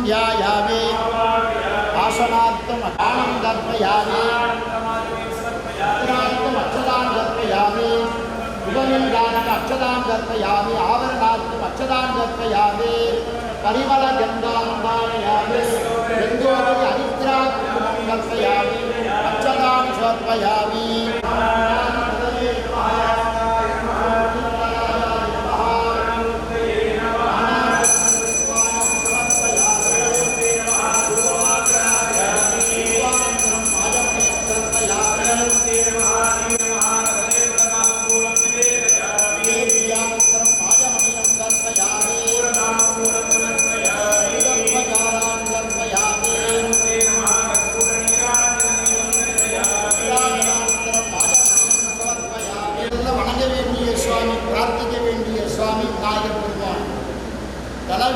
ध्यायामि आसनार्थम् अक्षतां दर्पयामि अक्षतां दर्पयामि उपनिन्दानम् अक्षतां दर्पयामि आवरणार्थम् अक्षतां दर्पयामि परिमलगन्धां धारयामि गन्धोदय हरिद्राक्षं दर्पयामि अक्षतां समर्पयामि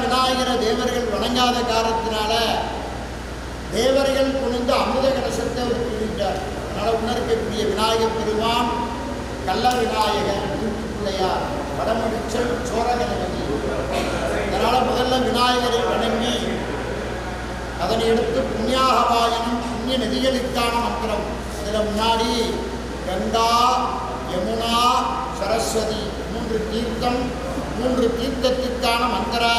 விநாயகரை தேவர்கள் வணங்காத காரணத்தினால தேவர்கள் குனிந்து அமிர்த கலசத்தை விட்டார். அதனால் உணர்க்கக்கூடிய விநாயகர் பெருமான் கள்ள விநாயகர் பிள்ளையார் வடமுடிச்சல் சோரகணபதி. அதனால் முதல்ல விநாயகரை வணங்கி அதனை எடுத்து புண்ணியாகவாயனம் புண்ணிய நதிகளுக்கான மந்திரம். அதில் முன்னாடி கங்கா யமுனா சரஸ்வதி மூன்று தீர்த்தத்திற்கான மந்திரா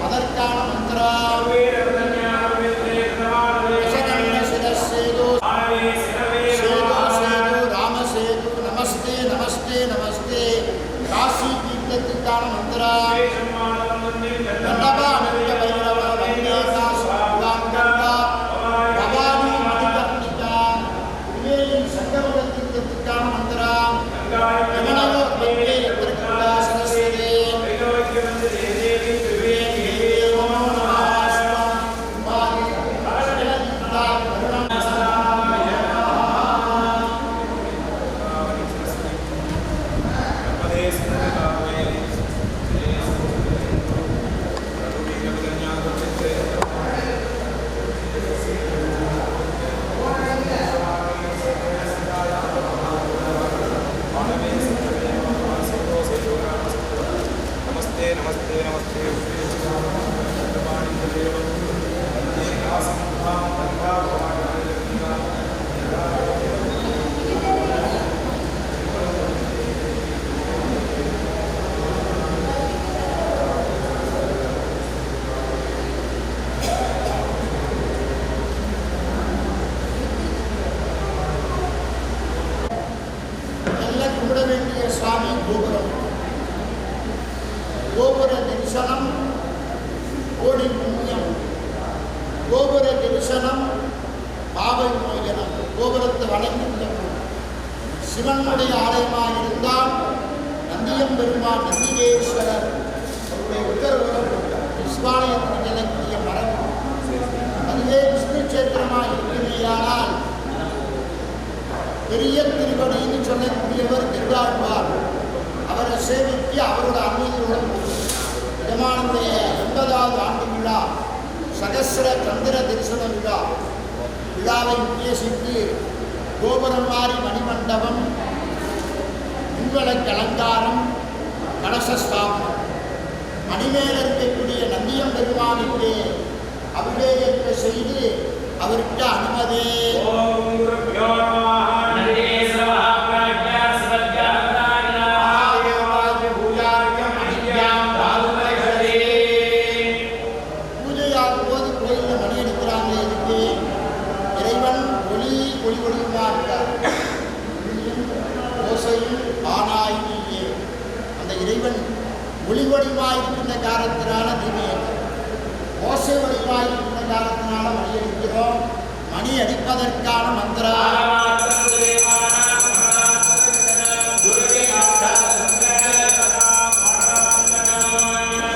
அதற்கான மந்திரா ராமசேது நமஸ்தே நமஸ்தே நமஸ்தே காசி தீர்த்தத்திற்கான மந்திரா தரிசனம் பாவை மோசனம். கோபுரத்தை வணங்கி சிவனுடைய ஆலயமாக இருந்தால் நந்தியம் பெருமான் நந்திகேஸ்வரர் அவருடைய உத்தரவு விஸ்வாலயத்தில் நிலக்கிய மரபு. அதுவே விஷ்ணு சேத்திரமாக இருக்கிறேயானால் பெரிய திருவடின்னு சொல்லக்கூடியவர் திருவாழ்வார். அவரை சேவித்து அவரோட அனுமதியுடன் பெருமானுடைய 80வது ஆண்டு விழா சகசிர சந்திர தரிசன விழாவை உத்தேசித்து கோபுரம் மாறி மணிமண்டபம், மின்வளக்கு அலங்காரம், கலசஸ்தாபனம், மணிமேல் இருக்கக்கூடிய நந்தியம் பெருமானுக்கு அபிஷேகத்தை செய்து அவருக்கு அனுமதி. பூஜையாகும் போது கோயிலில் மணி அடிக்கிறாங்க. இதுக்கு இறைவன் ஒளிவடிவமாக இருக்கார். ஓசையும் ஆனாயினியே அந்த இறைவன் ஒளிவடிவாக இருக்கின்ற காரணத்தினால தீமையை, ஓசை வடிவாக இருக்கின்ற காரணத்தினால மணி அடிக்கிறோம். மணி அடிப்பதற்கான மந்திரம்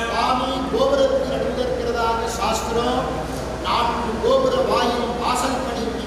சுவாமி கோபுரத்தில் நடுவிருக்கிறதாக சாஸ்திரம். 4 கோபுர வாயில் வாசல் படிக்கு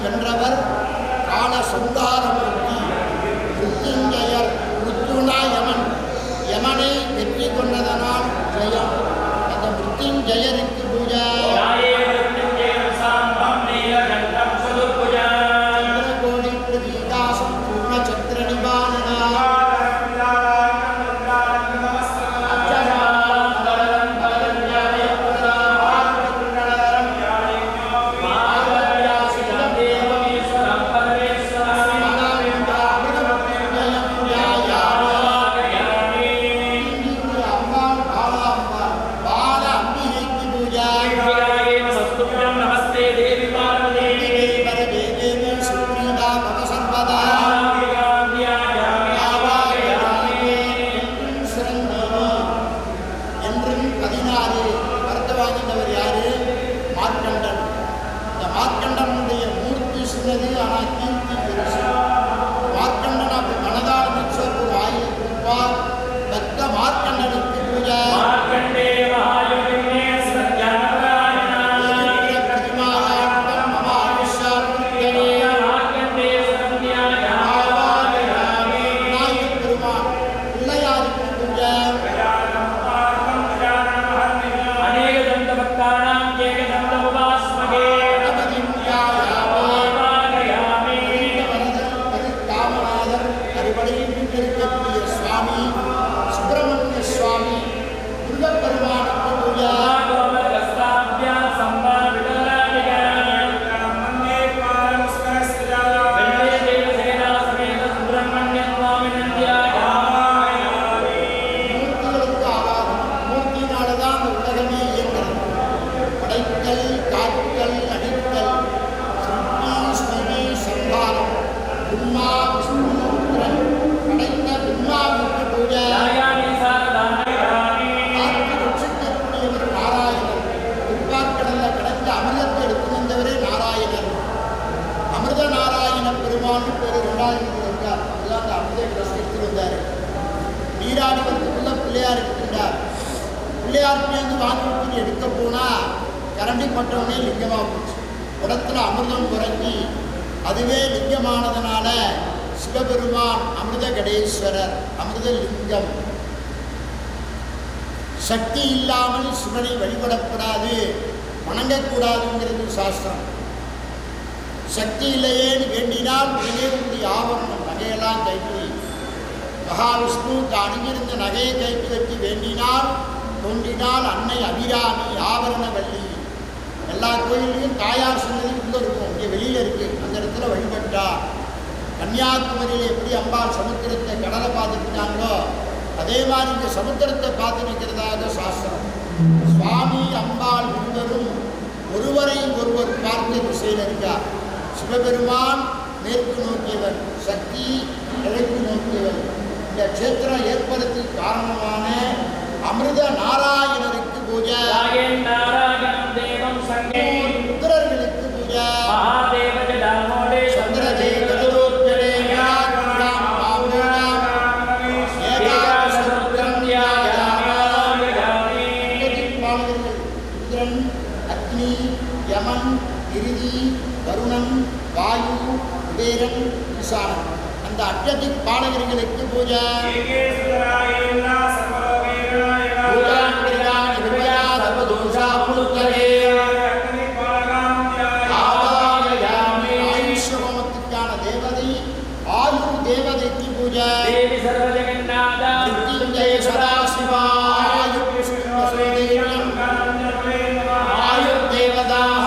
வென்றவர் கால சந்தாரமூர்த்தி மிருத்யுஞ்சயர். மிருத்யுனா யமன், யமனை வெற்றி கொண்டதனால் ஜெயம். அந்த மிருத்யுஞ்சயருக்கு பூஜை. சந்திரகோடி பிரதீகாசம் பூர்ண சந்திர நிபானனா கரண்டி பட்டவனே லிங்கமாக போச்சு. குடத்தில் அமிர்தம் குறைஞ்சி அதுவே லிங்கமானதுனால சிவபெருமான் அமிர்த கடேஸ்வரர், அமிர்த லிங்கம். சக்தி இல்லாமல் சிவனை வழிபடக்கூடாது, வணங்கக்கூடாதுங்கிறது சாஸ்திரம். சக்தி இல்லையேன்னு வேண்டினால் உடனே உங்களுடைய ஆபரணம் நகையெல்லாம் கைட்டு வை. மகாவிஷ்ணு அணிஞ்சிருந்த நகையை கைட்டு வச்சு வேண்டினால் தோன்றினால் அன்னை அபிராமி ஆபரணவல்லி. எல்லா கோயிலையும் தாயார் சொன்னது உள்ளே இருக்கும், இங்கே வெளியில் இருக்குது. அந்த இடத்துல வழிபட்டா கன்னியாகுமரியில் எப்படி அம்பாள் சமுத்திரத்தை கடலை பார்த்துக்கிட்டாங்களோ அதே மாதிரி இந்த சமுத்திரத்தை பார்த்து நிற்கிறதாக சாஸ்திரம். சுவாமி அம்பாள் இருவரும் ஒருவரை ஒருவர் பார்த்த திசையில் இருக்கார். சிவபெருமான் மேற்கு நோக்கியவர், சக்தி கிழக்கு நோக்கியவர். இந்த க்ஷேத்திரம் ஏற்படுத்தி காரணமான அமிர்த நாராயணருக்கு பூஜை, ருத்ரர்களுக்கு பூஜை, இந்திரன், அக்னி, யமன், இறுதி, வருணன், வாயு, குபேரன், ஈசானன். அந்த அட்டதிக் பாலகர்களுக்கு பூஜை. ஆயுஷ்யமத்துக்கான தேவதை ஆயு தேவதைக்கு பூஜை. மிருத்யுஞ்சய சதாசிவா ஆயு தேவதாக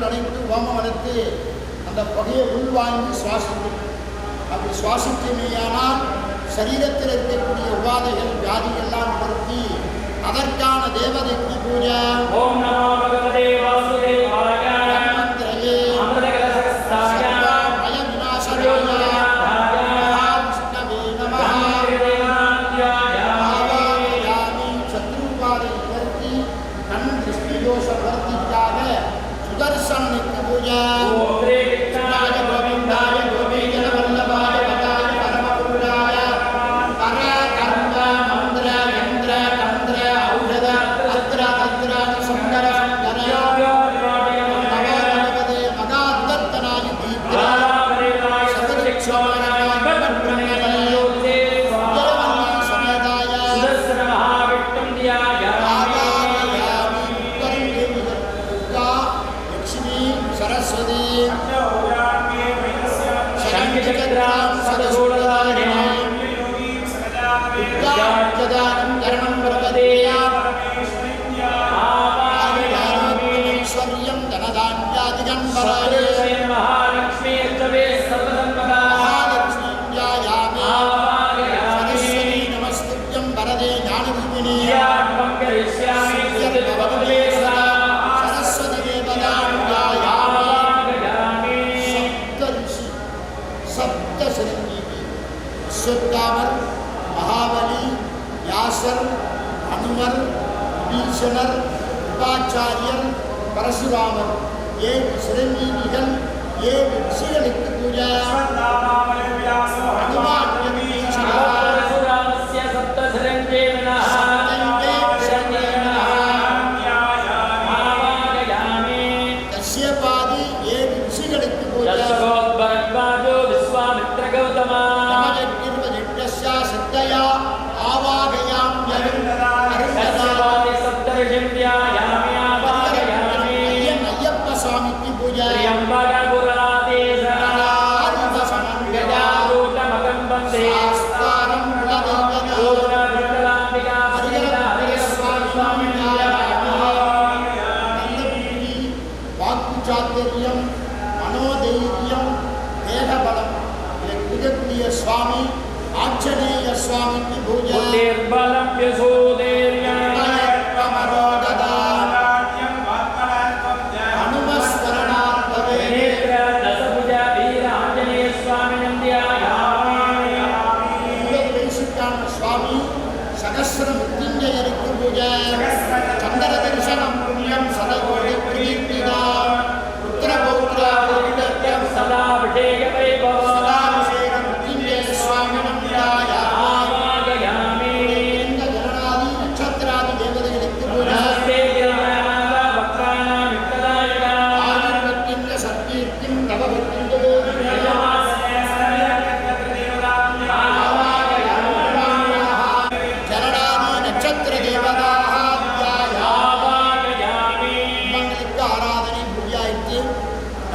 அனைத்து ஹோமம் வளர்த்து அந்த புகையை உள்வாங்கி சுவாசிக்கும். அப்படி சுவாசிக்குமேயானால் சரீரத்தில் இருக்கக்கூடிய உபாதைகள் வியாதிகள்லாம் நிறுத்தி அதற்கான தேவதைக்கு பூஜை. ஓம் நமோ பகவதே வாசுதேவாய மந்திரயே அமிர்தகலசகஸ்தாய மய விநாசனாய மகாவிஷ்ணவே நமः. ஆவாகயாமி சத்ருபாதை நிவர்த்தி கண் திருஷ்டி தோஷ நிவர்த்திக்காக சுதர்சனுக்கு பூஜை. கிருஷ்ணாய கோவிந்தாய கோவிந்தன வல்லபாய பதாய பரமபுருஷாய பர கர்ம மந்திர யந்திர தந்திர ஔஷத அத்ர தத்ர சுந்தர நவநவதே மகாதத்தனாய தீப்திராய சதரிக்ஷமானாய சமேதாய ஆவாகயாமி துர்கா லக்ஷ்மி சரஸ்வதி சங்கச்சக்ராம் சதசூடதாரிணாம் உத்யாஜதானம் கரணம் பிரபதேயா ஆவாகயாமீஸ்வர்யம் தனதான்யாதிகம் வராயே மகாலக்ஷ்மீ ஞாயாமி சரஸ்வதி நமஸ்துப்யம் வரதே ஞானரூபிணி சரஸ்வதி தேவதாம் ஞாயாமி. சப்தரிஷி சப்த சிரஞ்சீவி அஸ்வத்தாமர், மகாபலி, வியாசர், அனுமர், விபீஷணர், உபாச்சாரியர், பரசுராமர் 7 சிரஞ்சீவிகள் 7 ரிஷிகளுக்கு பூஜை. அனுமான் கஷ்யபாதி 7 ரிஷிகளுக்கு பூஜை. சித்தையா ஆவாகயாம் ஐயப்ப சுவாமிக்கு பூஜை. வாக்குச்சாத்துரியம், மனோதைரியம், தேகபலம் இதை கொடுக்கக்கூடிய சுவாமி ஆஞ்சநேய சுவாமிக்கு பூஜை. சுவாமி சகஸ்ர மிருத்யுஞ்சயருக்கு பூஜை. சந்திர தரிசனம் புண்ணியம் சதகோடி பிரீத்திதாம் புத்திரபௌத்ர சதாபிஷேக மிருத்யுஞ்சய சுவாமி நம்பியாய. இந்த ஜனநாதி நட்சத்திர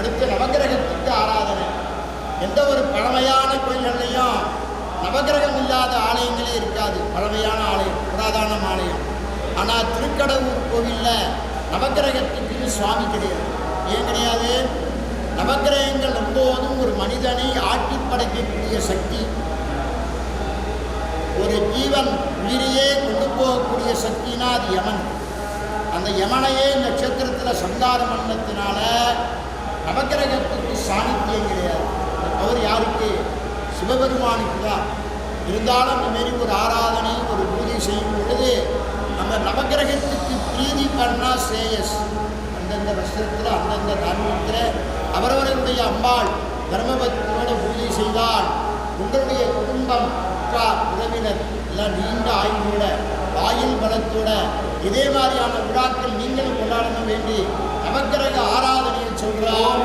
அடுத்து நவக்கிரகத்துக்கு ஆராதனை. எந்த ஒரு பழமையான கோயில்கள்லையும் நவக்கிரகம் இல்லாத ஆலயங்களே இருக்காது. பழமையான ஆலயம், புராதன ஆலயம். ஆனால் திருக்கடவுர் கோவிலில் நவக்கிரகத்துக்கு சுவாமி கிடையாது. ஏன் கிடையாது? நவக்கிரகங்கள் எப்போதும் ஒரு மனிதனை ஆட்டி படைக்கக்கூடிய சக்தி, ஒரு ஜீவன் உயிரையே கொண்டு போகக்கூடிய சக்தினா அது யமன். அந்த யமனையே நட்சத்திரத்தில் சங்காரம் பண்ணத்தினால நவக்கிரகத்துக்கு சாணித்தியம் கிடையாது. அவர் யாருக்கு? சிவபெருமானுக்கு தான். இருந்தாலும் அந்த மாரி ஒரு ஆராதனை, ஒரு பூஜை செய்யும் பொழுது நம்ம நவக்கிரகத்துக்கு பிரீதி பண்ணால் சேயஸ். அந்தந்த வருஷத்தில் அந்தந்த தர்மத்தில் அவரவர்களுடைய அம்பாள் தர்மபக்தியோட பூஜை செய்தால் உங்களுடைய குடும்பம், உறவினர் எல்லாம் நீண்ட ஆயுளோட வாயில் பலத்தோட இதே மாதிரியான விழாக்கள் நீங்களும் கொண்டாடணும் வேண்டி நவக்கிரக ஆராதனையை சொல்கிறார்.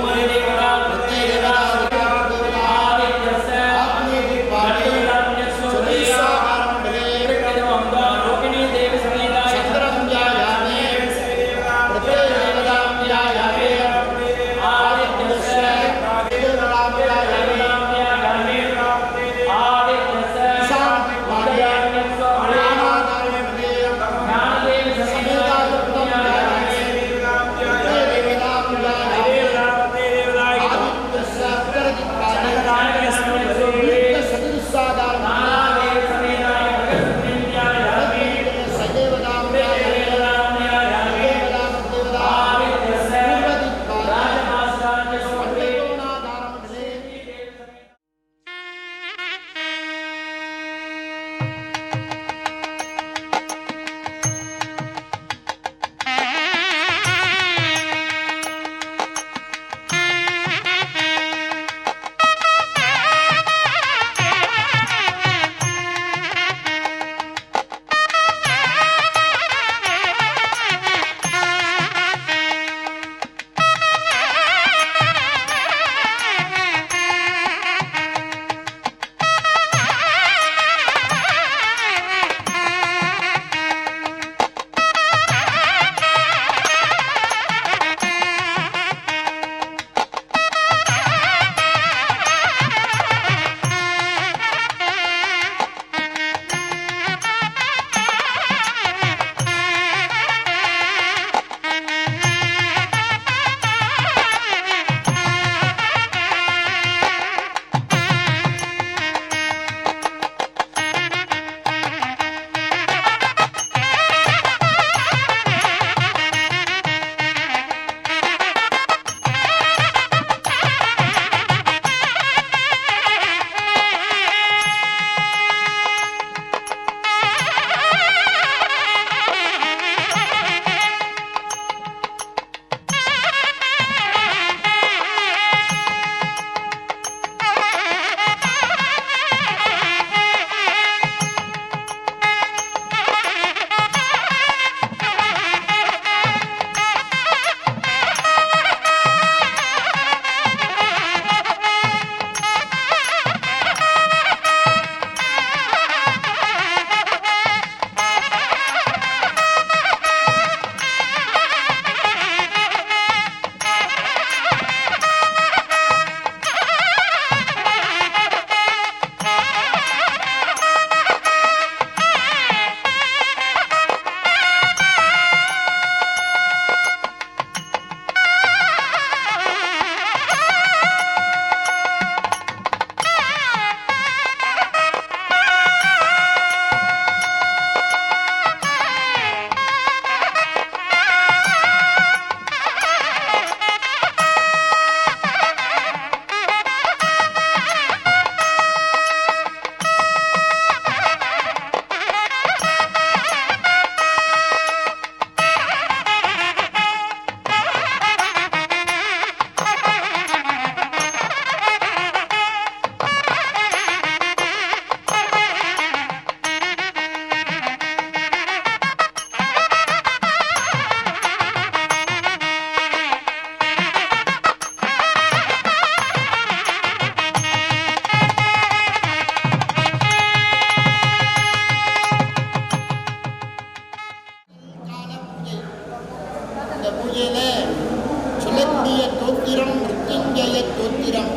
சொல்லக்கூடிய தோத்திரம் மிருத்யுஞ்சய தோத்திரம்.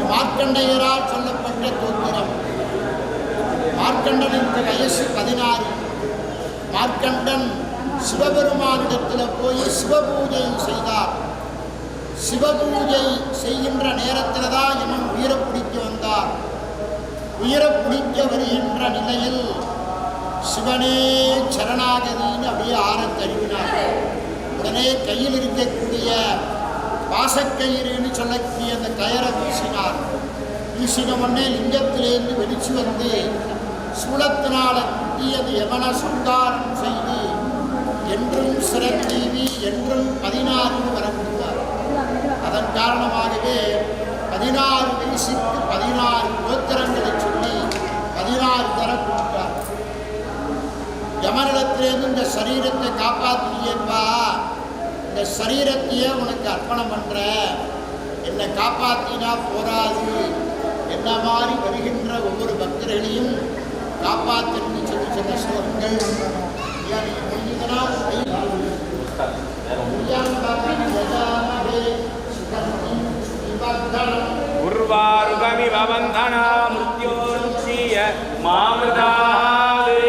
மார்க்கண்டையரால் சொல்லப்பட்ட தோத்திரம். மார்க்கண்டனுக்கு வயசு 16. மார்க்கண்டன் சிவபெருமானிடத்தில் போய் சிவபூஜை செய்தார். சிவபூஜை செய்கின்ற நேரத்தில் தான் இவன் உயிரை பிடிக்க வந்தார். உயிரை பிடிக்க வருகின்ற நிலையில் சிவனே சரணாகதின்னு அப்படியே ஆரத் தழுவினார். உடனே கையில் இருக்கக்கூடிய பாசக்கயிறுன்னு சொல்லக்கூடிய அந்த கயரை வீசினார். வீசின உடனே லிங்கத்திலேருந்து வெடிச்சு வந்து சூளத்தினால குட்டி அது யமன சங்காரம் செய்து என்றும் சிறத்தீவி என்றும் 16 வர கொடுத்தார். அதன் காரணமாகவே 16 வயசுக்கு 16 கோத்திரங்களை சொல்லி 16 தர கொடுத்தார். யமனிடத்திலேருந்து இந்த சரீரத்தை காப்பாற்றியப்பா, இந்த சரீரத்தையே உனக்கு அர்ப்பணம் பண்ற, என்னை காப்பாற்றினா போராது, என்ன மாதிரி வருகின்ற ஒவ்வொரு பக்தர்களையும் காப்பாற்றுன்னு சொல்லி சொன்ன ஸ்லோகங்கள் உர்வாருகமிவ வந்தனா மிருத்யோன்ஷீய மாமிருதாதே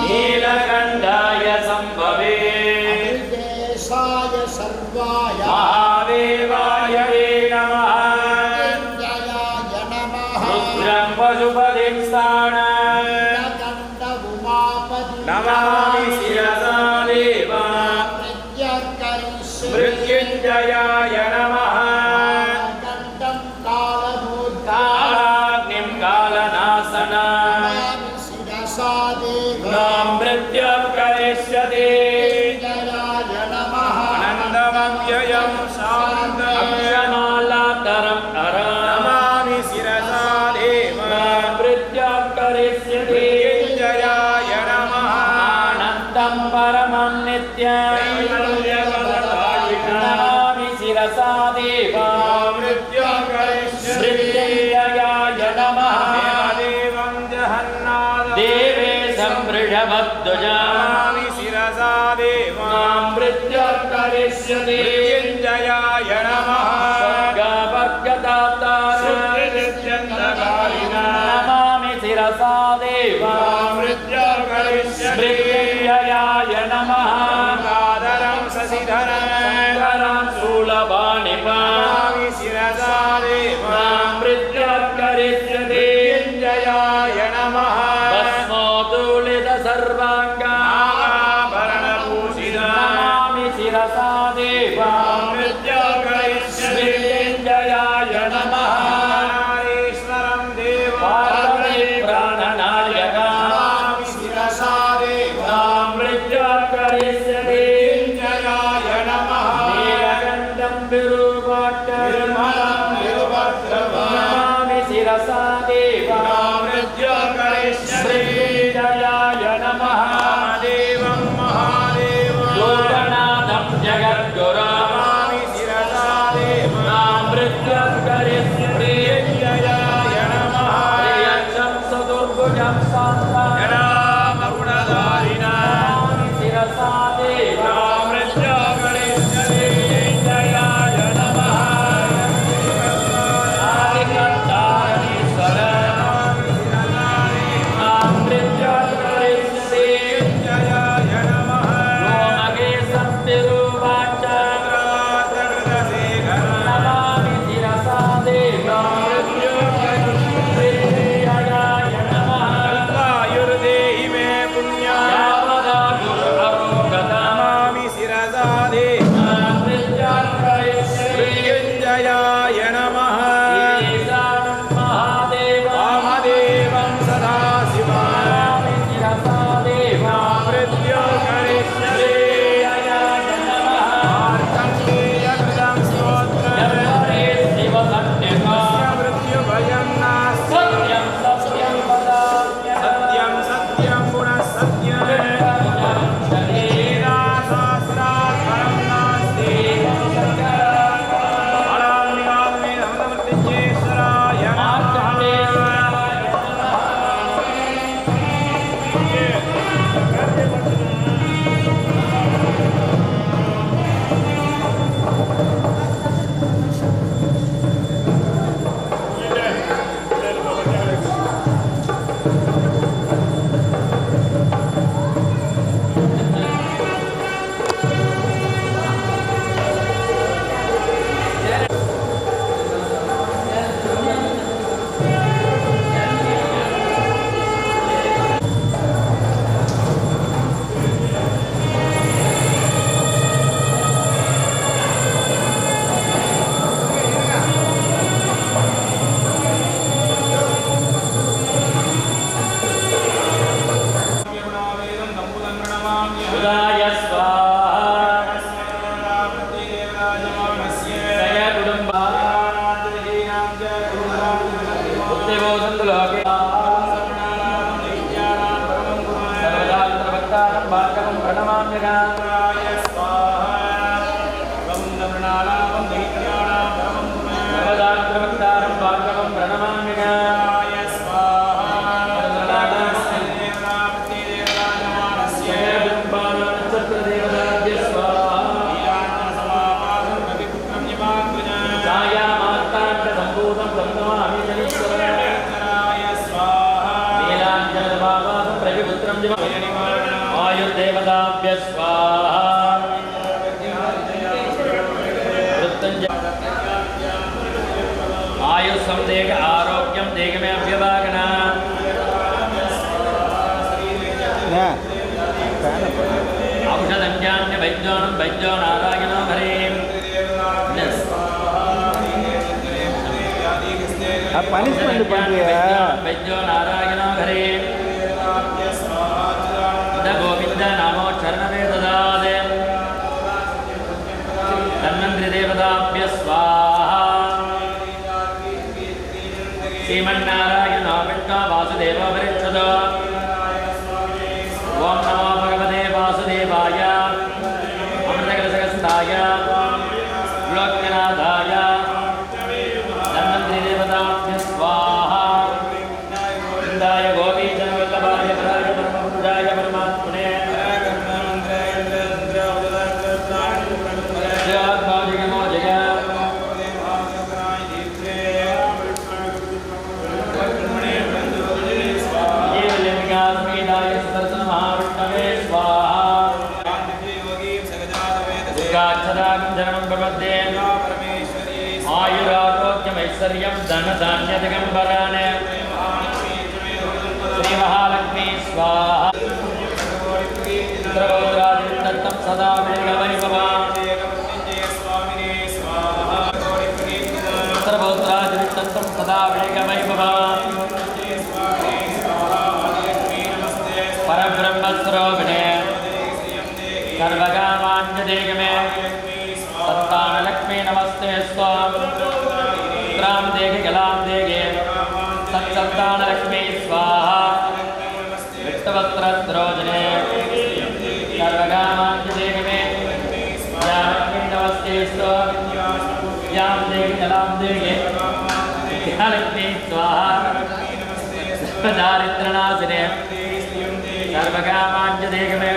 நீலகண்டாய சம்பவே மகாதேவாய நமः ருத்ரம் பசுபதிம் ஸ்தானம் நமாமி சிரசா தேவா மிருத்யுஞ்சயாய நமः காலாக்னிம் காலநாசனம் மிருத்யும் கரிஷ்யதே அனந்தமவ்யயம் சாந்தம் அக்ஷமாலாதரம் நமாமி சிரசா தேவா மிருத்யும் கரிஷ்யதே மிருத்யுஞ்சயாய நமः அனந்தம் பரமம் நித்யம் நமாமி சிரசா தேவா மிருத்யும் கரிஷ்யதே நமः தேவம் ஜஹன்னாத தேவே சம்ருஷவத்வஜா நமாமி சிரசா தேவா மிருத்யும் கரிஷ்யதே மிருத்யுஞ்சயாய நமः நமாமி சிரசா தேவா மிருத்யும் கரிஷ்யதே மிருத்யுஞ்சயாய நமः காதரம் சசிதரம் சூலபாணிபா நமாமி சிரசா தேவா மிருத்யும் கரிஷ்யதே மிருத்யுஞ்சயாய நமः பஸ்மோதுலித சர்வாங்கா ஆபரணபூஷிதா நமாமி சிரசா தேவா மிருத்யும் கரிஷ்யதே மிருத்யுஞ்சயாய நமः நாரீஸ்வரம் தேவா பார்வதி பிராணநாயகா நமாமி சிரசா தேவா மிருத்யும் கரிஷ்யதே மிருத்யுஞ்சயாய நமः நீலகண்டம் விருபாட்டம் விருபத்ரவா कुटुम्बाय स्वाहा सय कुटुम्बादेवो सन्तुलोके सर्वदात्रभक्तारं भार्गवं प्रणमाम्यहम् सर्वदात्रभक्तारं भार्गवं प्रणमाम्यहम् आयुर्देवताभ्य स्वाहा आयुष्सं देह आरोग्यं देहमे अभ्यभागना औषधं जान्य वैद्योनं वैद्यो नारायणो हरिं वैद्यो नारायणो हरिं गोविंद नामो चरणवे ददादे धन्वंतरि देवताभ्य स्वाहा श्रीमन्नारायण विष्णु वासुदेव वरिष्ठद ओम नमो भगवते वासुदेवाय अमृतकलशहस्ताय लोकनाथाय धन्वंतरि देवताभ्य स्वाहा वृंदाय गोपीचन वल्लभाय परमपुरुषाय परमात्मने आयुरारोग्यमैश्वर्यं धनधान्यदिगम्बरान् श्री महालक्ष्मी स्वाहा चित्रगोत्रादित्तं सदा मेघवैभवान् चित्रगोत्रादित्तं सदा मेघवैभवान् परब्रह्मस्वरूपिणे सर्वकामान्यदेगमे सत्तानलक्ष्मी नमस्ते स्वाम राम देगे गलाम देगे सत्सत्तानलक्ष्मी स्वाहा विष्टवस्त्रद्रोजने सर्वकामान्यदेगमे लक्ष्मी नमस्ते स्वाम याम देगे गलाम देगे लक्ष्मी स्वाहा दारिद्र्यनाशिने सर्वकामान्यदेगमे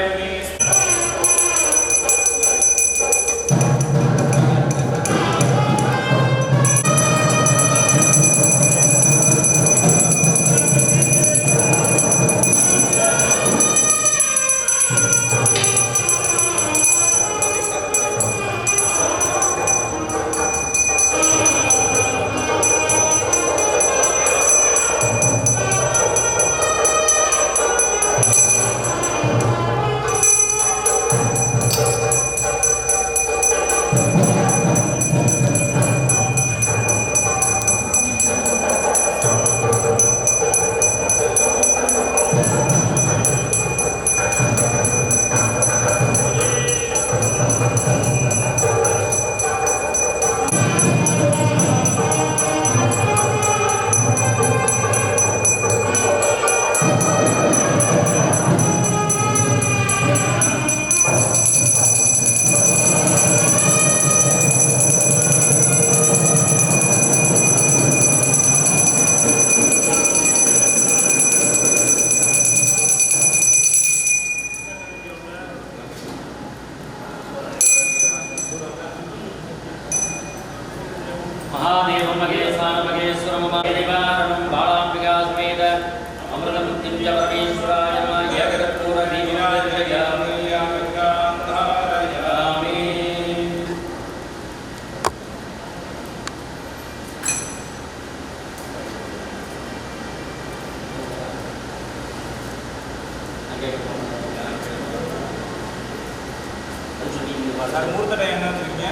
சார் முகூர்த்த டைம் என்ன வச்சுருக்கீங்க?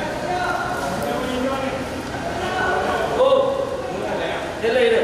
ஓ இல்லை இது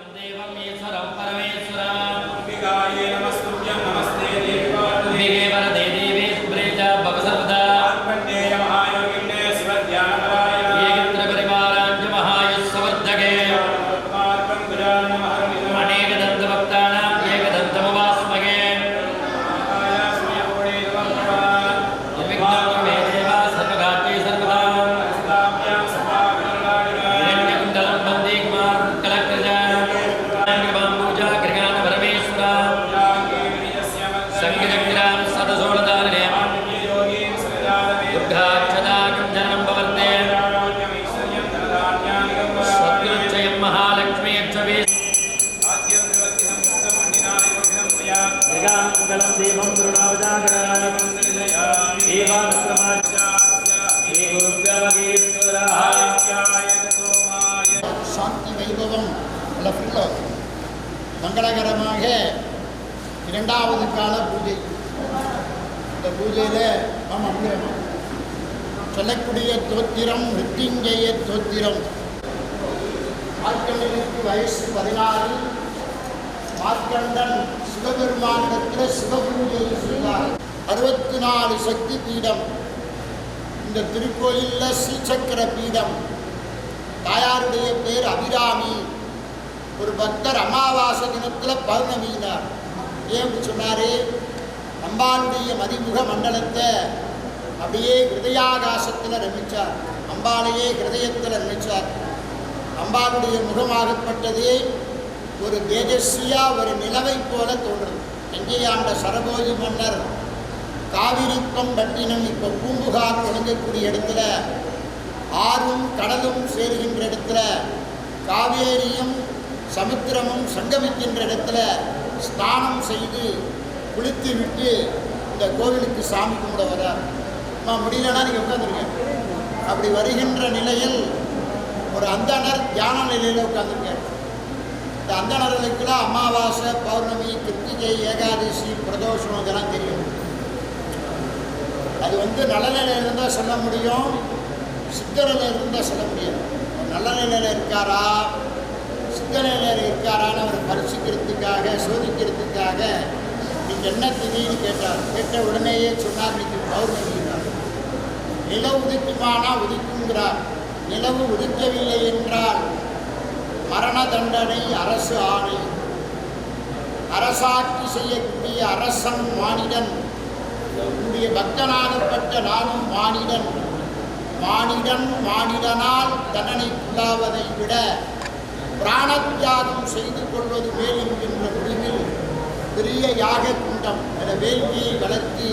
देवं ईश्वरं परमेश्वरम् अंबिकायै नमस्तुभ्यं नमस्ते देवी वरदे देवी शुभ्रे च भव सर्वदा अर्पण्येय महायोगिन्ये शिवध्यानपराय येऽत्र परिवाराञ्च महायुस्सवर्धके मार्गं गुजानमहर्मिदम् अनेकदन्तभक्तानां एकदन्तमुपास्महे आयास्मि भवान् निर्विघ्नं मे देवा सर्वकार्ये सर्वदा अस्ताभ्यां सभागणाय हिरण्यकुण्डलं वन्दे कुमारकलकृजा गृहाण परमेश्वरा सङ्गचक्रां सदसोळदारिणे दुर्गाक्षदाकं जननं भवर्ते सद्गुरुच्छयं महालक्ष्मी अक्षवे मृगाङ्गलं देवं दुर्णावजागराय சாந்தி வைபவம் ஃபுல்லாக மங்களகரமாக இரண்டாவது கால பூஜை. இந்த பூஜையில் சொல்லக்கூடிய தோத்திரம் மிருத்யுஞ்சய தோத்திரம். மார்க்கண்டனுக்கு வயசு 16. மார்க்கண்டன் சிவபெருமானிடத்தில் சிவபூஜை செய்தார். 64 சக்தி பீடம். இந்த திருக்கோயிலில் ஸ்ரீசக்கர பீடம். தாயாருடைய பேர் அபிராமி. ஒரு பக்தர் அமாவாசை தினத்தில் பௌர்ணமியினார். ஏன் சொன்னார்? அம்பாளுடைய மதிமுக மண்டலத்தை அப்படியே ஹிருதயாகாசத்தில் ரமிச்சார். அம்பாளையே ஹிருதயத்தில் நினைச்சார். அம்பாளுடைய முகமாகப்பட்டது ஒரு தேஜஸ்வியா ஒரு நிலவை போல தோன்றும். எங்கேயாண்ட சரபோஜி மன்னர் காவிரிப்பம் பட்டினம் இப்போ பூம்புகார் தொடங்கக்கூடிய இடத்துல ஆறும் கடலும் சேருகின்ற இடத்துல காவேரியும் சமுத்திரமும் சங்கமிக்கின்ற இடத்துல ஸ்நானம் செய்து குளித்து விட்டு இந்த கோவிலுக்கு சாமி கும்பிட வரார். முடியலன்னா நீங்கள் உட்காந்துருக்கேன். அப்படி வருகின்ற நிலையில் ஒரு அந்தணர் தியான நிலையில் உட்காந்துருக்கார். இந்த அந்தணர்களுக்கெல்லாம் அமாவாசை பௌர்ணமி கிருத்திகை ஏகாதசி பிரதோஷம் இதெல்லாம் தெரியும். அது நல்ல நிலையில் இருந்தால் சொல்ல முடியும், சித்த நிலையில் இருந்தால் சொல்ல முடியாது. நல்ல நிலையில் இருக்காரா சித்த நிலையில் இருக்காரான்னு அவர் பரிசிக்கிறதுக்காக சோதிக்கிறதுக்காக நீங்கள் என்ன திடீர்னு கேட்டார். கேட்ட உடனேயே சொன்னார் இன்னைக்கு பௌர்ணமிங்கிறார். நிலவு உதிக்குமானா உதிக்குங்கிறார். நிலவு உதிக்கவில்லை என்றால் மரண தண்டனை அரசு ஆணை. அரசாட்சி செய்யக்கூடிய அரசன் மானிடன். உன்னுடைய பக்தனாகப்பட்ட நானும் மானிடன். மானிடன் மானிடனால் தண்டனைக்குள்ளாவதை விட பிராணத்தியாகம் செய்து கொள்வது மேல் என்கின்ற முடிவில் பெரிய யாக குண்டம் என வேள்வியை வளர்த்து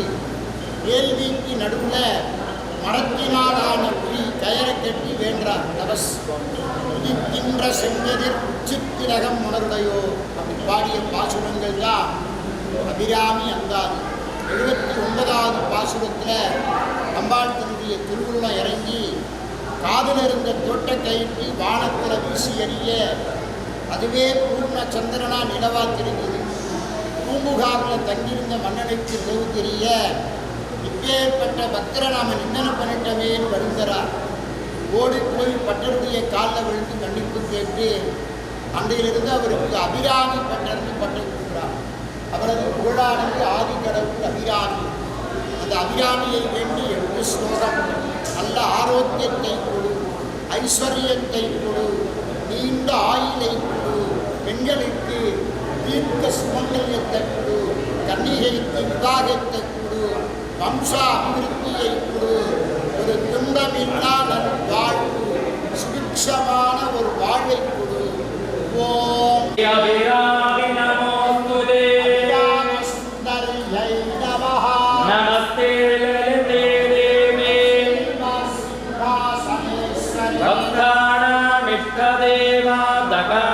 வேள்விக்கு நடுவில் மரத்தினாலான புலி கயரை கட்டி வேண்டார். தபஸ் உதிக்கின்ற செங்கதிர் உச்சித்திலகம் உணர்வுடையோ அப்படி பாடிய பாசுரங்கள் தான் அபிராமி அந்தாதி. 79வது பாசுரத்தில் அம்பாள் தன்னுடைய திருவுள்ளம் இறங்கி காதில் இருந்த தோட்ட கைட்டு வானத்தில் வீசி எறிய அதுவே பூர்ண சந்திரனா நிலவா தெரிந்தது. பூம்புகாரில் தங்கியிருந்த மன்னனுக்கு நிலவு தெரிய இப்பேற்பட்ட பக்தரை நாம் நிந்தனை பண்ணிட்டவேன்னு வருகிறார். ஓடி போய் பட்டருடைய காலில் விழுந்து கண்டிப்பு கேட்டு அன்றையிலிருந்து அவருக்கு அபிராமி பட்டர்னு பட்டம் கொடுக்கிறார். அவரது புகழானது ஆதி கடவுள் அபிராமி. அந்த அபிராமியை வேண்டி 8 ஸ்லோகம். நல்ல ஆரோக்கியத்தை கொடு, ஐஸ்வர்யத்தை கொடு, நீண்ட ஆயுளை கொடு, பெண்களுக்கு தீர்க்க சுமங்கல்யத்தை கொடு, கன்னிகைக்கு விவாகத்தை கொடு, வம்ச அபிவிருத்தியை கொடு, ஒரு துன்பமில்லா நல் வாழ்வு, சுபிக்ஷமான ஒரு வாழ்வை கொடு. ஓம் அபிராமி நமோஸ்துதே சுந்தரியை நமஹ. நமஸ்தே லலிதே தேவி சிம்ஹாசனேஸ்வரி பக்தானாம் இஷ்டதேவாதகா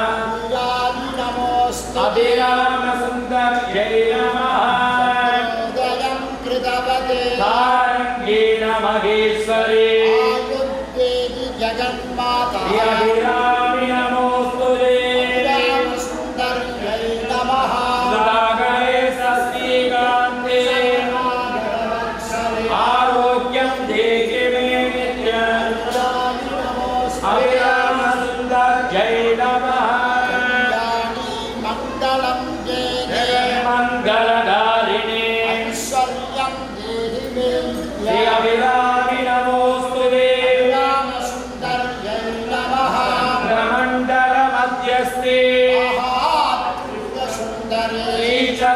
நமோஸ்து. அபிராம சுந்தர்யை நமஹ. உதயம் கிருதவதே தாரங்கீண மகேஸ்வரி ஆயுர்வேதி ஜகன்மாதா அபிராமி நமோஸ்துதே சுந்தரியை நமஹ. சுதாகரே சஸ்ரீகாந்தே ஆரோக்கியம் தேகி மே நித்யம் நமோஸ்து. அபிராம சுந்தர்யை நமஹ.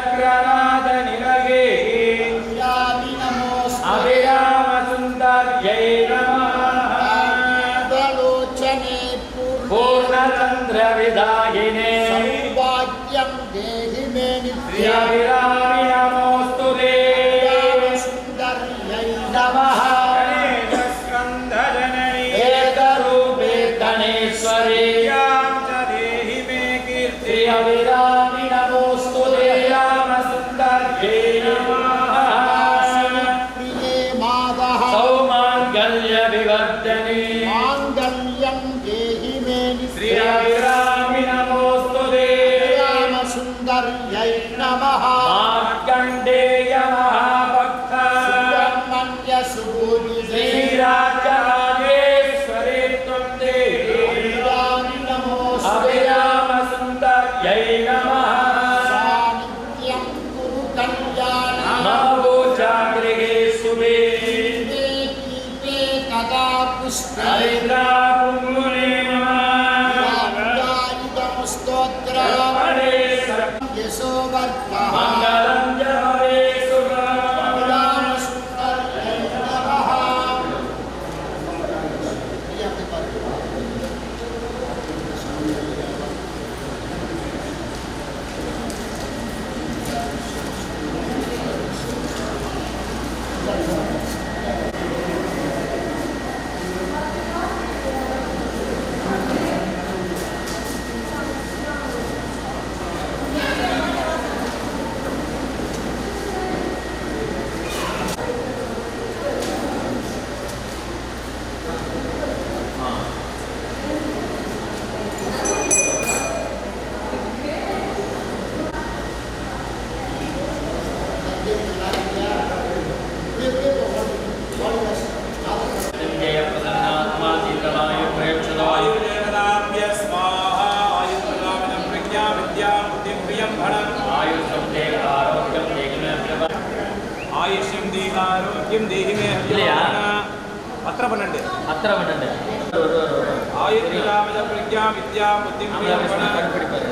சக்கரநாத நிலகே அபிராமி நமோஸ்துதே அபிராம சுந்தர்யை நமः பலோச்சனே பூர்ணச்சந்திர விதாயினே சௌபாக்யம் தேஹி மே ஸ்ரீ அபிராமி நமோஸ்துதே சுந்தர்யை நமः ஸ்கந்தஜனனி ஏகரூபே கணேஸ்வரி ஸ்ரீ அபிராமி நமோஸ்துதே ராம சுந்தர்யை நமः பிரியே மாதः சௌமாங்கல்ய விவர்தனே மாங்கல்யம் தேஹி மே ஸ்ரீ அபிராமி நமோஸ்துதே ராம சுந்தர்யை நமः மார்க்கண்டேய மகாபக்த சுப்பிரமண்ய சுபூஜிதே ஸ்ரீராஜராஜேஸ்வரி த்வம் தேவி அபிராமி நமோஸ்துதே அபிராம சுந்தர்யை நமः சாநித்யம் குரு கல்யாணம் மமோச்சாகிரகே சுபே கீதே ததா புஷ்பே ஹரித்ரா குங்குலே ராமதாயிதம் ஸ்தோத்ரம் யசோவர்த்தः மங்களம் ஜபவே சுகம் ராம சுந்தர்யை நமः ஜெயப்ரதநாத்மா சீதமாயு பிரேட்சதாயு ஆயுர்வேதாப்ய ஸ்வாஹா ஆயுர்வேதாமிதம் பிரக்யா வித்யாம் புத்திம் பிரியம் பலம் ஆயுஷம் தேவ ஆரோக்கியம் தேகிமே பிரப ஆயுஷ்யம் தீகாரோக்கியம் தேகிமே இல்லையா? பத்திர 12 அத்திர பண்ணு ஆயுர்வேதாமிதம் பிரக்யா வித்யாம் புத்திம் பிரியம் பலம் கண்டுபிடிப்பாரு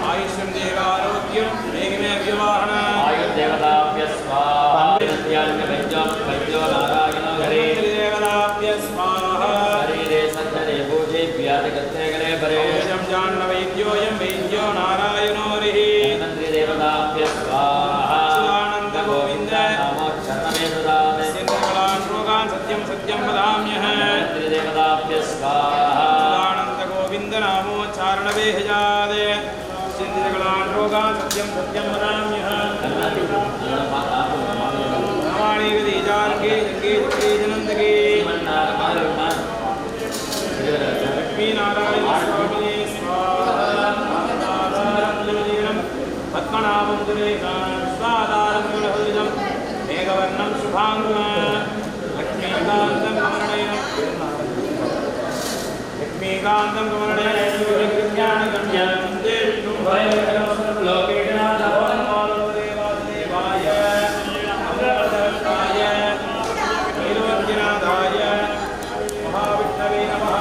ஆயுஷ்யம் தேகாரோக்கியம் தேகிமே விவாஹன ஆயுர்தேவதாபிய ஸ்வாஹா நித்யான்ய வைத்யோ நாராயணோ ஹரே தேவதாப்ய ஸ்வாஹா ஹரிரே சத்தரே பூஜே வியாதகத்தே கரே பரே ஓஜம் ஜான்ன வைத்யோயம் வைத்யோ நாராயணோ ஹரிஹி தந்திரி தேவதாபிய ஸ்வாஹா சிவானந்த கோவிந்த நமோ சரணமே துதாமே சிந்தகலான் ரோகான் சத்யம் சத்யம் வதாம்யஹ தந்திரி தேவதாபிய ஸ்வாஹா சிவானந்த கோவிந்த நாமோச்சாரணவே ஹஜாதே சிந்தகலான் ரோகான் சத்யம் சத்யம் வதாம்யஹ நமாணி கதி ஜானகி ஜங்கி ஜங்கி ஜனந்தகி லக்ஷ்மீ நாராயண சுவாமினே ஸ்வாஹா நாராயணம் பத்மநாபம் துரேகான் ஸ்வாதாரம் குலஹரிதம் மேகவர்ணம் சுபாங்குணம் லக்ஷ்மீகாந்தம் கமரணயம் லக்ஷ்மீகாந்தம் கமரணயம் ஞானகம்யம் வந்தே விஷ்ணும் பயங்கரம் லோகேநாதம் தேவாய அமரவதர்ஷாய நீலவர்ஜிநாதாய மகாவிஷ்ணவே நமः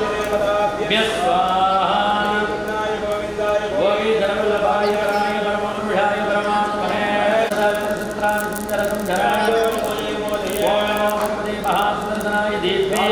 தேவதாத்ய ஸ்வாஹா கோவிந்தாய கோவிந்தாய கோவி தர்மலபாய ராய பரமபுருஷாய பரமாத்மனே சத்ரான் சுந்தரம் தராய ஓம் நமோ பகவதே மகாசுந்தராய தீபே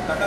கட்ட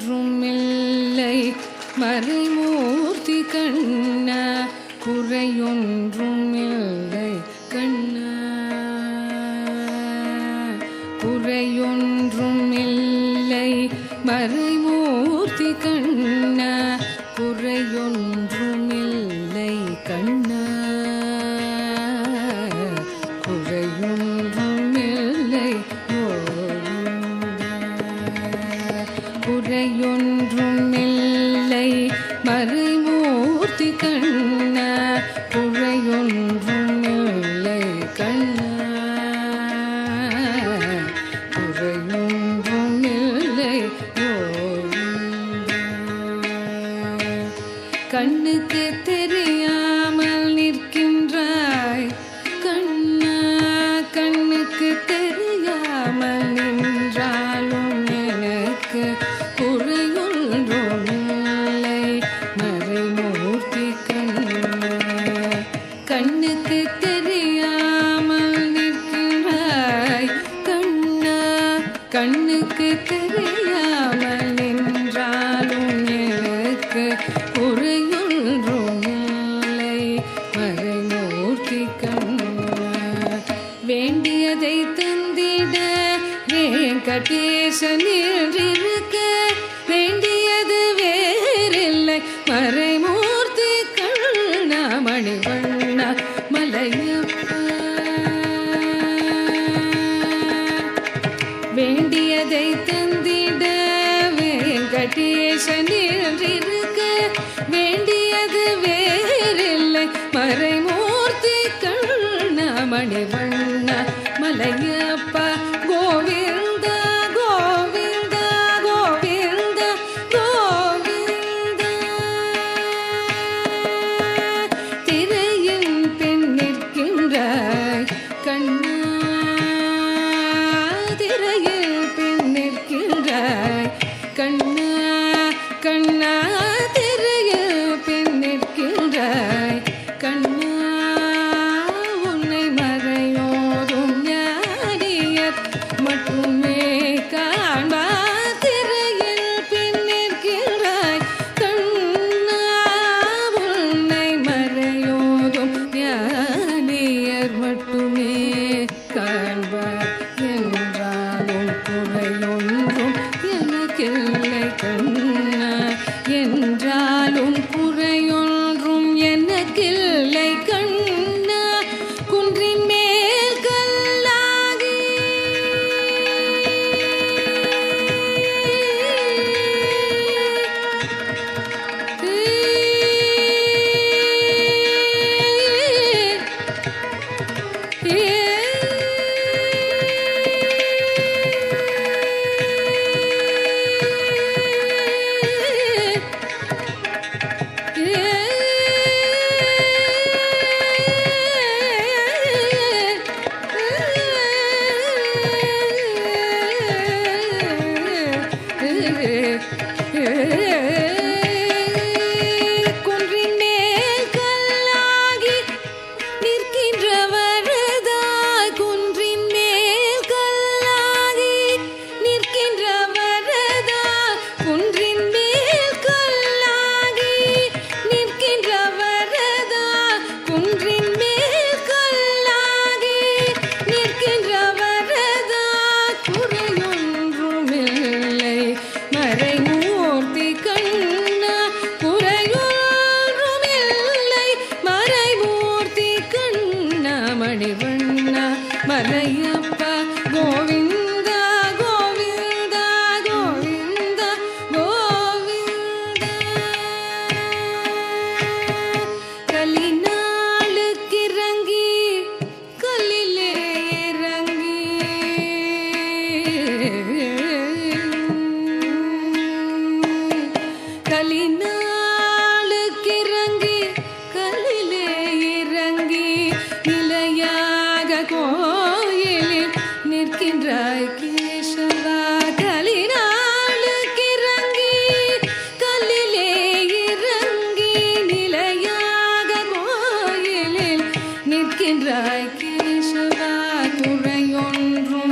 குறையொன்றுமில்லை மறைமூர்த்தி கண்ணா குறையொன்றுமில்லை கண்ணா குறையொன்றுமில்லை மறைமூர்த்தி கண்ணா குறையொன்றுமில்லை கண்ணா குறையொன்றுமில்லை குறையொன்றுமில்லை மறைமூர்த்தி கண்ணா குறையொன்றுமில்லை கண்ணா குறையொன்றுமில்லை கண்ணுக்கு தெரியாமல் நிற்கின்றாய் கண்ணா கண்ணுக்கு தெரியாமல் நின்றாலும் எனக்கு குறையொன்றுமில்லை மறைமூர்த்தி கண்ணா கண்ணுக்கு தெரியாமல் நிற்கின்றாய் கண்ணா கண்ணுக்கு தெரியாமல் நின்றாலும் எனக்கு குறையொன்றுமில்லை மறைமூர்த்தி கண்ணா வேண்டியதை தந்திட வெங்கடேசன் இருக்க வேண்டியது வேறில்லை மறைமூர்த்தி கண்ணா மணிவண்ணா மலையப்பா வேண்டியதை தந்திட வெங்கடேசன் இருக்க வேண்டியது வேறில்லை மறைமூர்த்தி கண்ணா மணிவண்ணா மலையப்பா கோவிந்தா கோவிந்தா கோவிந்தா கோவிந்தா திரையின் பெண் நிற்கின்றாய் கண்ணா திரையில் பெண் நிற்கின்றாய் கண்ணா கண்ணா திரையில் பெண் நிற்கின்றாய் கண்ணா உன்னை மறையோதும் ஞானியர் மட்டுமே காண்பார் திரையில் பெண் நிற்கின்றாய் கண்ணா உன்னை மறையோதும் ஞானியர் மட்டுமே காண்பார் என்றாலும் குறையொன்றும் எனக்கில்லை கண்ணா என்றாலும் குறையொன்றும் எனக்கில்லை கண்ணா குன்றின் மேல் கல்லாகி குன்றின் மேல் கல்லாகி நிற்கின்றவரதா குன்றின் மேல் கல்லாகி நிற்கின்றவரதா குன்றின் மேல் கல்லாகி நிற்கின்றவரதா குன்றின் மேல் கல்லாகி நிற்கின்றவரதா குறையொன்றுமில்லை மறைமூர்த்தி கண்ணா குறையொன்றுமில்லை மறைமூர்த்தி கண்ணா மணிவண்ணா மலையப்பா கோவிந்தா கோவிந்தா கோவிந்தா கோவிந்தா கலிநாளுக்கிறங்கி கல்லிலே இறங்கி கலிநாளுக்கிறங்கி கல்லிலே இறங்கி நிலையாக கோயிலில் நிற்கின்றாய் கேசவா கலிநாளுக்கிறங்கி கல்லிலே இறங்கி நிலையாக கோயிலில் நிற்கின்றாய் கேசவா குறையொன்றுமில்லை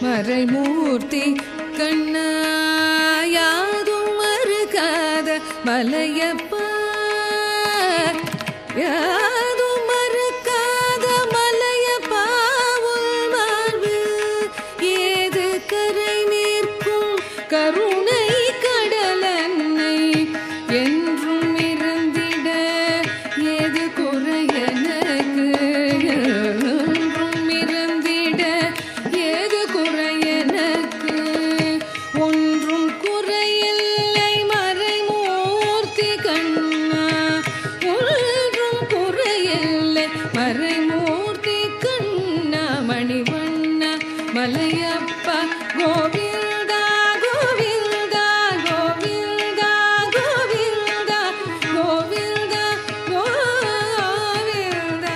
மறைமூர்த்தி கண்ணா யாதும் மறுக்காத மலையப்பா யாதும் மறுக்காத மலையப்பா உன் மார்பு ஏது கரை நிற்கும் கருணை கடலன்னை என்றும் இருந்திட ஏது குறை எனக்கு என்றும் இருந்திட ஏது குறை எனக்கு ஒன்றும் குறையில்லை மறைமூர்த்தி கண்ணா ஒன்றும் குறையில்லை மறைமூர்த்தி கண்ணா மணிவண்ணா மலையப்பா கோவிந்தா கோவிந்தா கோவிந்தா கோவிந்தா கோவிந்தா கோவிந்தா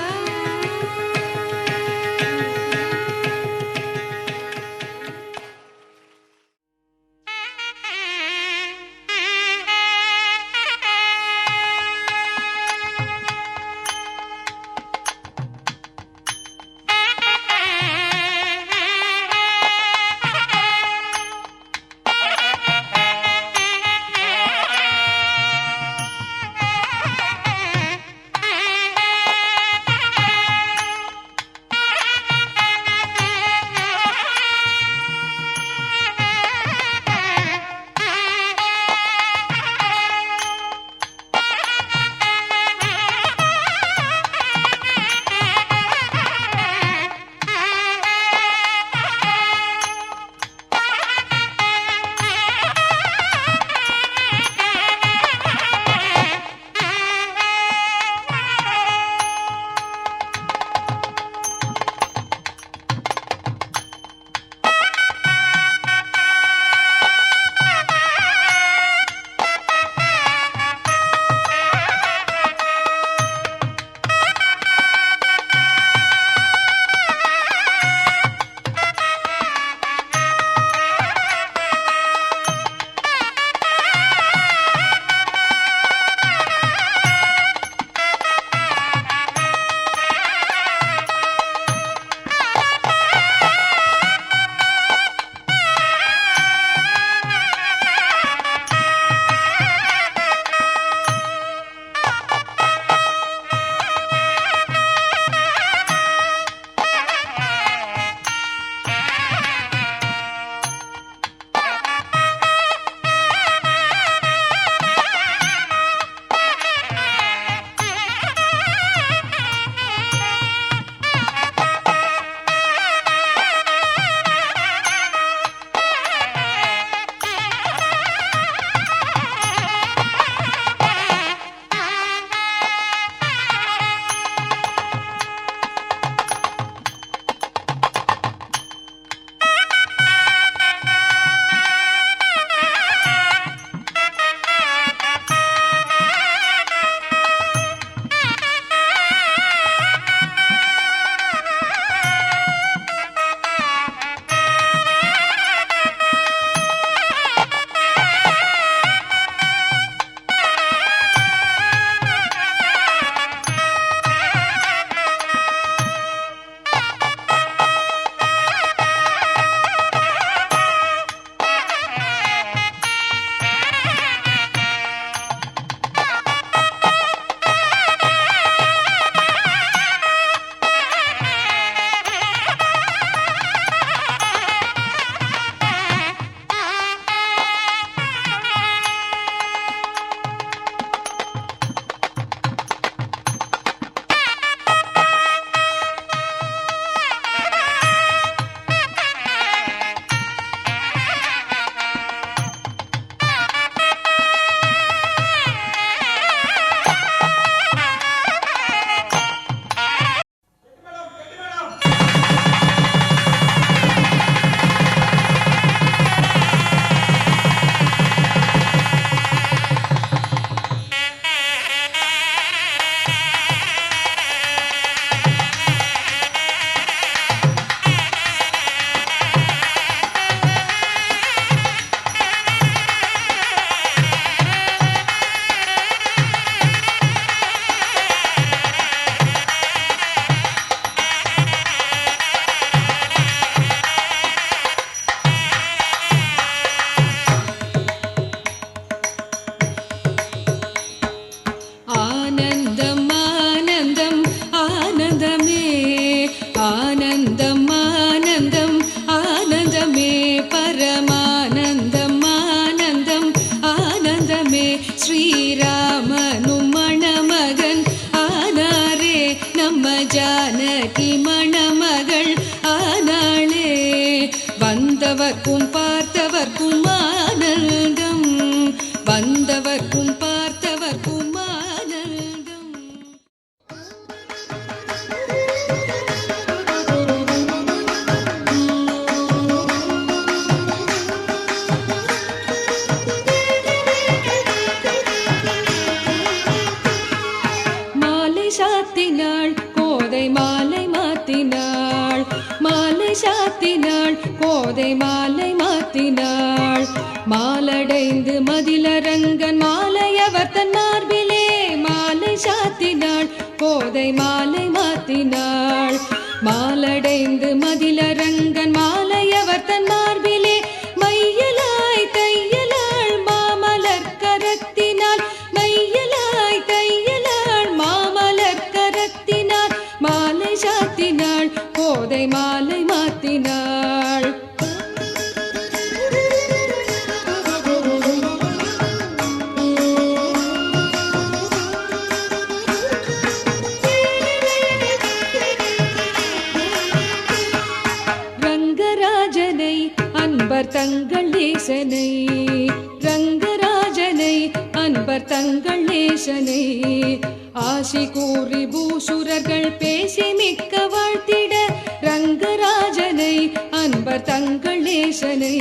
வந்தவர்க்கும் பார்த்தவர்க்கும் ஆனந்தம், வந்தவர்க்கும் பார்த்தவர்க்கும் ஆனந்தம். மாலை சாத்தினாள் கோதை மாலை மாத்தினாள், மாலை சாத்தினாள் கோதை மாலை மாத்தினாள். மாலடைந்து மதிலரங்கன் மாலையவர் தன் மார்பிலே, மாலை சாத்தினாள் கோதை மாலை மாத்தினாள். மாலடைந்து மதிலரங்கன் மாலையவர் தன் மார்பிலே, மையலாய் தையலாள் மாமலர் கரத்தினாள், மையலாய் தையலாள் மாமலர் கரத்தினாள். மாலை சாத்தினாள் கோதை மாலை மாத்தினாள். ரங்கராஜனை அன்பர் தங்கள் நேசனை, ரங்கராஜனை அன்பர் தங்கள் நேசனை. ஆசி கூறி பூசுரர்கள் பேசி மிக்க வாழ்த்திட, ரங்கராஜனை அன்பர் தங்கள் நேசனை.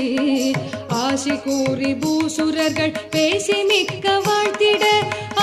ஆசி கூறி பூசுரர்கள் பேசி மிக்க வாழ்த்திட,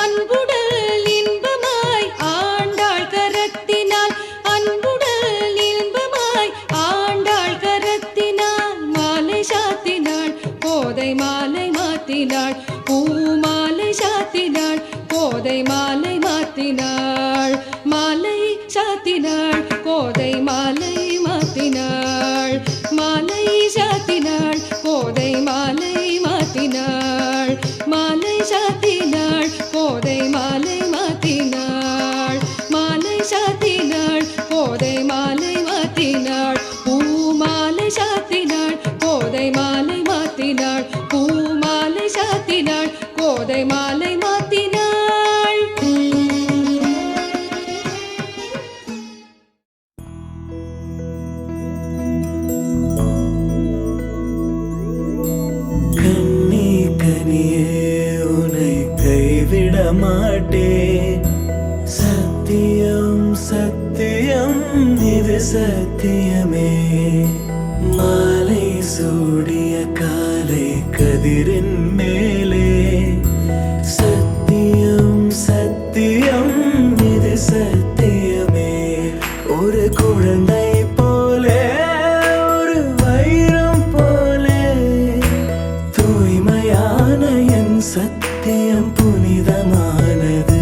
அன்புடல் இன்பமாய் ஆண்டாள் கரத்தினால், அன்புடல் இன்பமாய் ஆண்டாள் கரத்தினால். மாலை சாத்தினாள் கோதை மாலை மாத்தினாள், பூமாலை சாத்தினாள் கோதை மாலை மாத்தினாள். மாலை சாத்தினாள் கோதை மாலை மாத்தினாள், மாலை சாத்தினாள் கோதை மாலை மாத்தினாள். மாலை சாத்தினாள் கோதை மாலை மாத்தினாள், மாலை சாத்தினாள் கோதை மாலை மாத்தினாள். பூமாலை சாத்தினாள் கோதை மாலை மாத்தினாள், பூமாலை சாத்தினாள் கோதை மாலை மாத்தினாள். கண்ணே கனியே உன்னை கைவிட மாட்டேன், சத்தியம் சத்தியம் இது சத்தியமே. மாலை சூடிய காலை கதிரின் மேலே, சத்தியம் சத்தியம் இது சத்தியமே. ஒரு குழந்தை போலே ஒரு வைரம் போலே, தூய்மையான என் சத்தியம் புனிதமானது.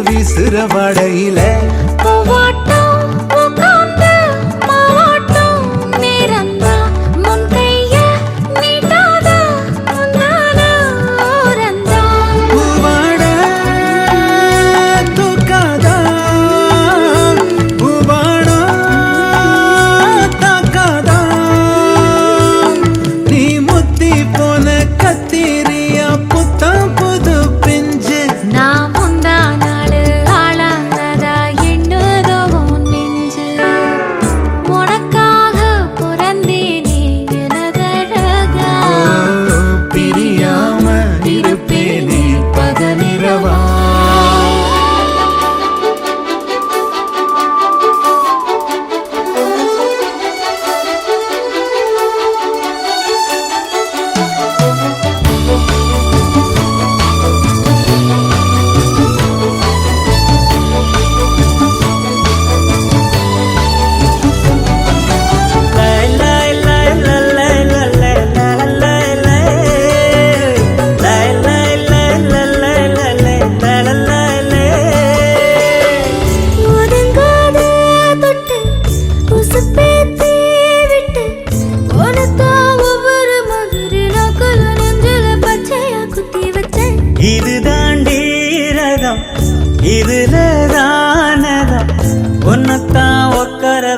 வீசுற வடையில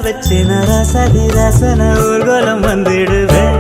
வச்சின ரசதி ரசன ஊர்வலம் வந்துடுவேன்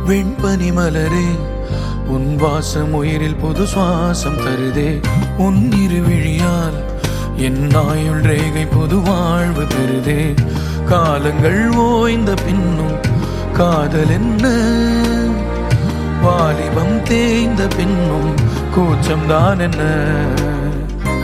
வெண்பனி மலரே உன் வாசம் உயிரில் புது சுவாசம் தருதே உன் இருவிழியால் என் ஆயுள் ரேகை புது வாழ்வு பெறுதே காலங்கள் ஓய்ந்த பின்னும் காதல் என்ன வாலிபம் தேய்ந்த பின்னும் கூச்சம் தான் என்ன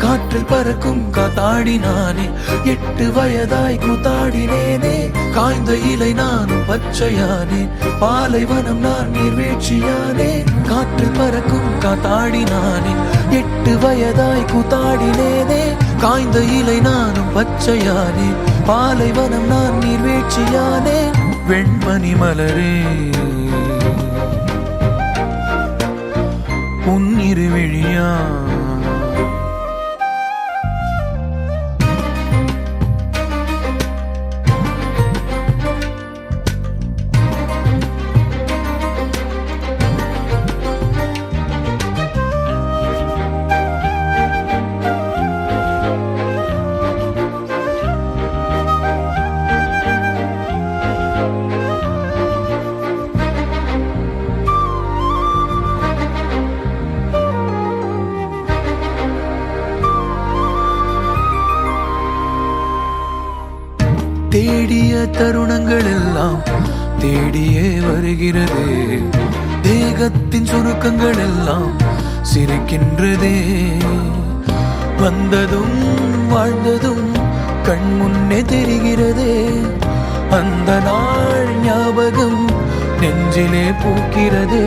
காற்றில் பறக்கும் காத்தாடி நானே 8 வயதாய் கூத்தாடினேனே காய்ந்த இலை நானும் பச்சையானே பாலைவனம் நான் நீர்வீழ்ச்சியானே காற்றில் பறக்கும் காத்தாடி நானே 8 வயதாய் கூத்தாடினேனே காய்ந்த இலை நானும் பச்சையானே பாலைவனம் நான் நீர்வீழ்ச்சியானே வெண்பனி மலரே உன் இருவிழியா தேடிய தருணங்கள் எல்லாம் தேடியே வருகிறதே தேகத்தின் சுருக்கங்கள் எல்லாம் சிரிக்கின்றதே வந்ததும் வாழ்ந்ததும் கண் முன்னே தெரிகிறதே அந்த நாள் ஞாபகம் நெஞ்சிலே பூக்கிறதே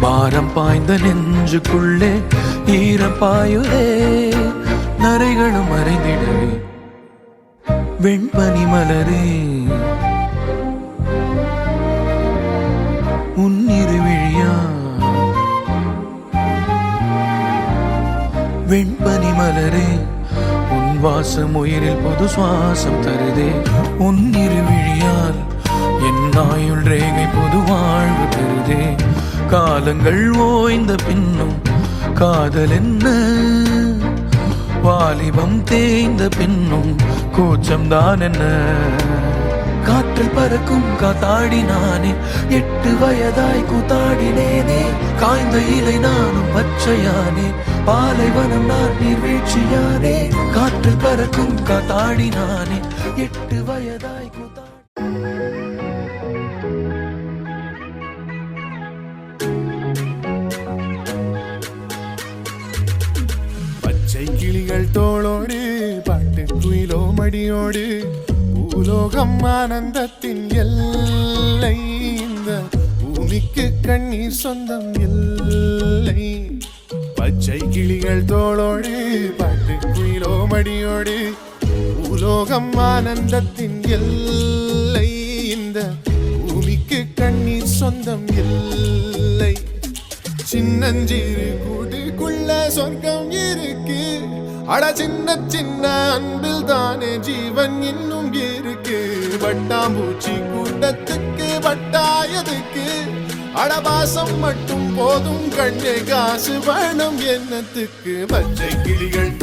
பாரம் பாய்ந்த நெஞ்சுக்குள்ளே ஈரம் பாயுதே நரைகளும் மறைந்திடவே வெண்பனி மலரே உன் இருவிழியா வெண்பனி மலரே உன் வாசம் உயிரில் புது சுவாசம் தருதே. உன் இருவிழியால் என் ஆயுள் ரேகை புது வாழ்வு பெறுதே. காலங்கள் ஓய்ந்த பின்னும் காதல் என்ன, வாலிபம் தேய்ந்த பின்னும் கூச்சம்தான் என்ன. காற்றில் பறக்கும் காத்தாடி நானே, 8 வயதாய் கூத்தாடினேனே. காய்ந்த இலை நானும் பச்சையானே, பாலைவனம் நான் நீர்வீழ்ச்சியானே. காற்றில் பறக்கும் காத்தாடி நானே, 8 வயதாய் கூத்தாடி. பச்சை கிளிகள் தோளோடு பாட்டு குயிலோ மடியோடு, பூலோகம் ஆனந்தத்தின் எல்லை. இந்த பூமிக்கு கண்ணீர் சொந்தம் இல்லை. பச்சை கிளிகள் தோளோடு பாட்டு குயிலோ மடியோடு, பூலோகம் ஆனந்தத்தின் எல்லை. இந்த பூமிக்கு கண்ணீர் சொந்தம் இல்லை. சின்னஞ்சிறு கூட்டுக்குள்ள சொர்க்கம் இருக்கு. அட சின்ன சின்ன அன்பில் தானே ஜீவன் இன்னும் இருக்கு. வட்டாம்பூச்சி கூட்டத்துக்கு வட்டாயதுக்கு, அடபாசம் மட்டும் போதும் கண்ணே, காசு வேணும் என்னத்துக்கு. பச்சை கிளிகள்